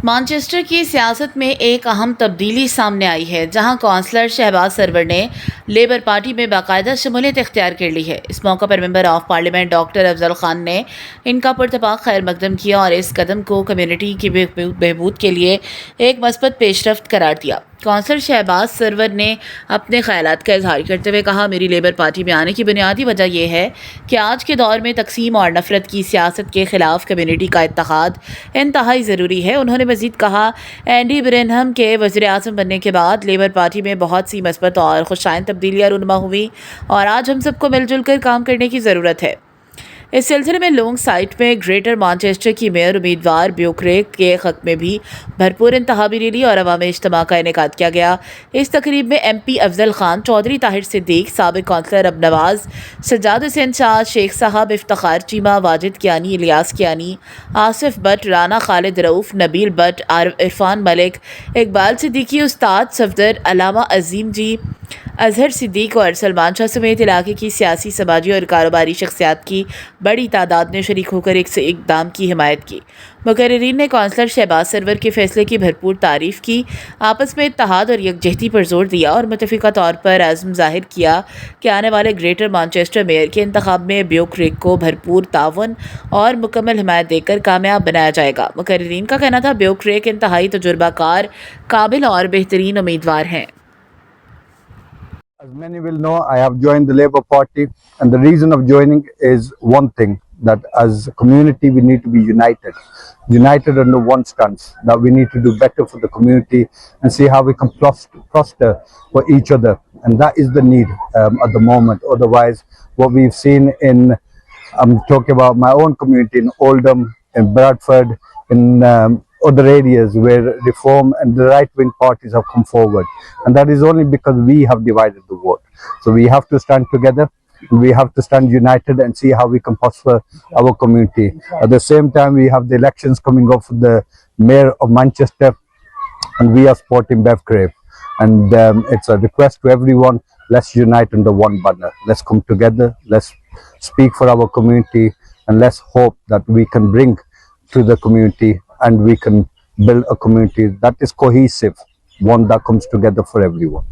Manchester की सियासत में एक अहम तब्दीली सामने आई है, जहां कौंसलर शहबाज सरवर ने लेबर पार्टी में बाकायदा शमूलियत इख्तियार कर ली है। इस मौका पर member of parliament doctor Afzal Khan ने इनका पुरतपाक खैर मकदम किया और इस कदम को कम्युनिटी की बहबूद के लिए एक मस्बत पेशरफ्त करार दिया। कौंसलर शहबाज सरवर ने अपने ख्यालात का इजहार करते हुए कहा, मेरी लेबर पार्टी में आने की बुनियादी वजह यह है कि आज के दौर में तकसीम और नफरत की सियासत के खिलाफ कम्युनिटी का इत्तेहाद इंतहाई ज़रूरी है। उन्होंने मज़ीद कहा, एंडी ब्रेनहम के वज़ीर आज़म बनने के बाद लेबर पार्टी में बहुत सी मस्बत और खुशाइन तब्दीलियाँ रूनुमा हुई और आज हम सबको मिलजुल कर काम करने की ज़रूरत है। इस सिलसिले में लोंग साइट में ग्रेटर मैनचेस्टर की मेयर उम्मीदवार ब्यूक्रेक के हक में भी भरपूर इंतखाबी रैली और अवामी इज्तिमा का इनेकाद किया गया। इस तकरीब में MP अफजल खान, चौधरी ताहिर सिद्दीक, साबिक कौंसलर अब नवाज, सज्जाद हुसैन शाह, शेख साहब, इफ्तिखार चीमा, वाजिद कियानी, इलियास कियानी, आसिफ भट्ट, राना खालिद रऊफ, नबील भट्ट, इरफान मलिक, इकबाल सिद्दीकी, उस्ताद सफदर, अलामा अजीम जी, अजहर सिद्दीक और सलमान शाह समेत इलाके की सियासी, समाजी और कारोबारी शख्सियात की बड़ी तादाद ने शरीक होकर एक से इक़दाम की हिमायत की। मुकर्रिरीन ने कौंसलर शहबाज सरवर के फैसले की भरपूर तारीफ़ की, आपस में इत्तेहाद और यकजहती पर जोर दिया और मुतफ़िक़ा तौर पर आज़म ज़ाहिर किया कि आने वाले ग्रेटर मैनचेस्टर मेयर के इंतखाब में ब्यूक्रेक को भरपूर ताउन और मुकम्मल हिमायत देकर कामयाब बनाया जाएगा। मुकर्रिरीन का कहना था, ब्यूक्रेक इंतहाई तजुर्बाकार, काबिल और बेहतरीन उम्मीदवार हैं। As many will know, I have joined the Labour Party, and the reason of joining is one thing, that as a community we need to be united under one stance, that we need to do better for the community and see how we can prosper for each other, and that is the need at the moment. Otherwise, what we've seen in, I'm talking about my own community in Oldham, in Bradford, in other areas where reform and the right-wing parties have come forward, and that is only because we have divided the vote. So we have to stand together, we have to stand united and see how we can prosper our community. At the same time, we have the elections coming up for the mayor of Manchester, and we are supporting Bev Crave, and it's a request to everyone, let's unite under one banner, let's come together, let's speak for our community, and let's hope that we can bring to the community and we can build a community that is cohesive, one that comes together for everyone.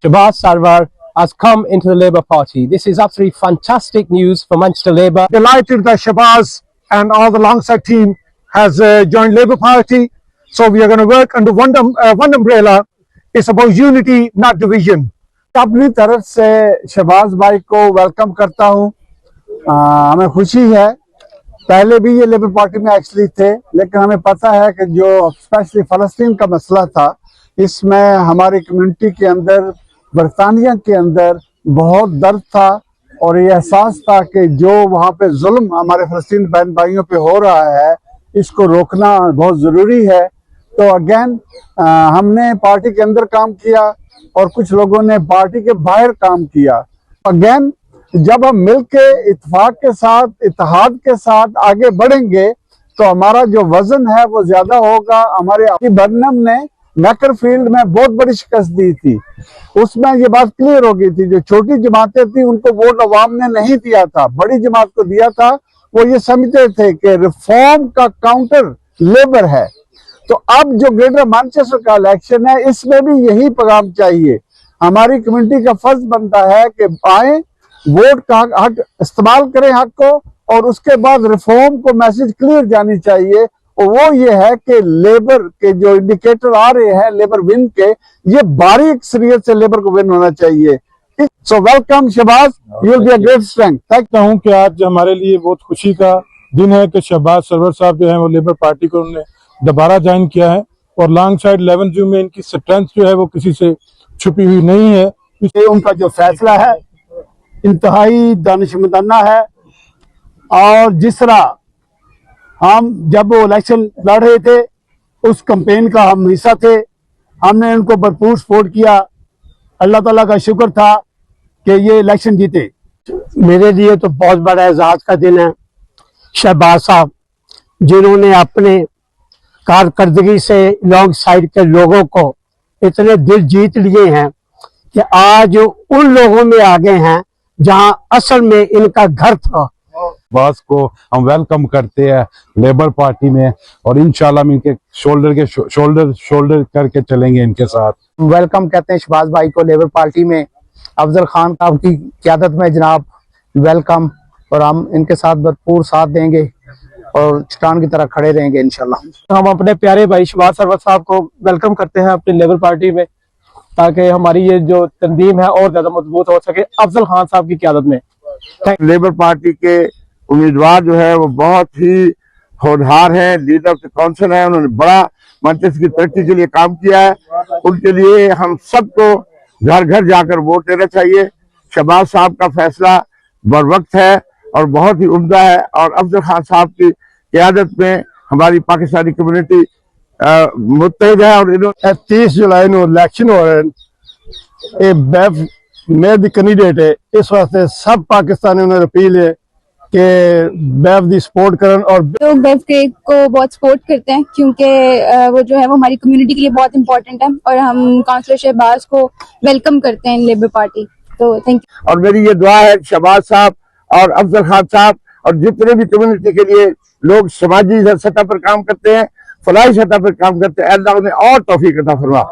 Shahbaz Sarwar has come into the Labour Party. This is absolutely fantastic news for Manchester Labour. Delighted that Shahbaz and all the Longside team has joined Labour Party. So we are going to work under one umbrella. It's about unity, not division. अपनी तरफ से शहबाज भाई को welcome करता हूँ। हमें खुशी है, पहले भी ये लेबर पार्टी में एक्चुअली थे, लेकिन हमें पता है कि जो स्पेशली फ़लस्तीन का मसला था, इसमें हमारी कम्युनिटी के अंदर, बरतानिया के अंदर बहुत दर्द था और ये एहसास था कि जो वहाँ पे जुल्म हमारे फ़लस्तीन बहन भाइयों पे हो रहा है, इसको रोकना बहुत ज़रूरी है। तो अगेन हमने पार्टी के अंदर काम किया और कुछ लोगों ने पार्टी के बाहर काम किया। अगेन जब हम मिलके इत्तेफाक के साथ, इत्तेहाद के साथ आगे बढ़ेंगे तो हमारा जो वजन है वो ज्यादा होगा। हमारे बर्नम ने मैकरफील्ड में बहुत बड़ी शिकस्त दी थी, उसमें ये बात क्लियर हो गई थी, जो छोटी जमातें थी उनको वोट अवाम ने नहीं दिया था, बड़ी जमात को दिया था। वो ये समझते थे कि रिफॉर्म का काउंटर लेबर है। तो अब जो ग्रेटर मैनचेस्टर का इलेक्शन है, इसमें भी यही पैगाम चाहिए। हमारी कम्युनिटी का फर्ज बनता है कि आए, वोट का हक इस्तेमाल करें, हक को, और उसके बाद रिफॉर्म को मैसेज क्लियर जानी चाहिए। और वो ये है कि लेबर के जो इंडिकेटर आ रहे हैं लेबर विन के, ये बारीक शरीयत से लेबर को विन होना चाहिए। So welcome Shahbaz, you will be a great strength. देखता हूँ कि आज हमारे लिए बहुत खुशी का दिन है कि शहबाज सरवर साहब जो है वो लेबर पार्टी को उन्होंने दोबारा ज्वाइन किया है, और लॉन्ग साइड 11 जून में इनकी स्ट्रेंथ जो है वो किसी से छुपी हुई नहीं है। इसलिए उनका जो फैसला है इंतहाई दानिशमंदाना है, और जिस तरह हम जब वो इलेक्शन लड़ रहे थे उस कैंपेन का हम हिस्सा थे, हमने उनको भरपूर सपोर्ट किया। अल्लाह ताला का शुक्र था कि ये इलेक्शन जीते। मेरे लिए तो बहुत बड़ा एजाज का दिन है। शहबाज साहब जिन्होंने अपने कारकर्दगी से लॉन्ग साइड के लोगों को इतने दिल जीत लिए हैं कि आज उन लोगों में आ गए हैं जहां असल में इनका घर था। शहबाज को हम वेलकम करते हैं लेबर पार्टी में, और इंशाल्लाह हम इनके शोल्डर करके चलेंगे इनके साथ। वेलकम कहते हैं शहबाज भाई को लेबर पार्टी में। अफजल खान साहब की क़यादत में जनाब वेलकम, और हम इनके साथ भरपूर साथ देंगे और चट्टान की तरह खड़े रहेंगे इंशाल्लाह। हम अपने प्यारे भाई शहबाज सरवर साहब को वेलकम करते हैं अपनी लेबर पार्टी में, ताकि हमारी ये जो तंजीम है और ज्यादा मजबूत हो सके अफजल खान साहब की क़यादत में। लेबर पार्टी के उम्मीदवार जो है वो बहुत ही होनहार हैं, लीडर ऑफ द काउंसिल है, उन्होंने बड़ा मैनचेस्टर की तरक्की के लिए काम किया है। उनके लिए हम सबको घर घर जाकर वोट देना चाहिए। शहबाज साहब का फैसला बर वक्त है और बहुत ही उम्दा है, और अफजल खान साहब की क़यादत में हमारी पाकिस्तानी कम्युनिटी मुत्तहिद है। और 30 जुलाई ਨੂੰ ਇਲੈਕਸ਼ਨ ਹੋ ਰਹੇ ਨੇ, ਇਹ ਬੈਫ ਮੇਅਰ ਦੀ ਕੈਂਡੀਡੇਟ ਹੈ, ਇਸ ਵਾਸਤੇ ਸਭ ਪਾਕਿਸਤਾਨੀਆਂ ਨੂੰ ਅਪੀਲ ਹੈ कि बैफ दी सपोर्ट करन। और लोग बैफ को बहुत सपोर्ट करते हैं क्योंकि वो जो है वो हमारी कम्युनिटी के लिए बहुत इंपॉर्टेंट है, और हम काउंसलर शहबाज को वेलकम करते हैं लेबर पार्टी। तो थैंक यू। और मेरी ये दुआ है शहबाज साहब और अफजल खान साहब और जितने भी कम्युनिटी के लिए लोग समाजी सतह पर काम करते हैं, फलाही सतह पर काम करते हैं, अल्लाह उन्हें और तौफीक अता फरमा।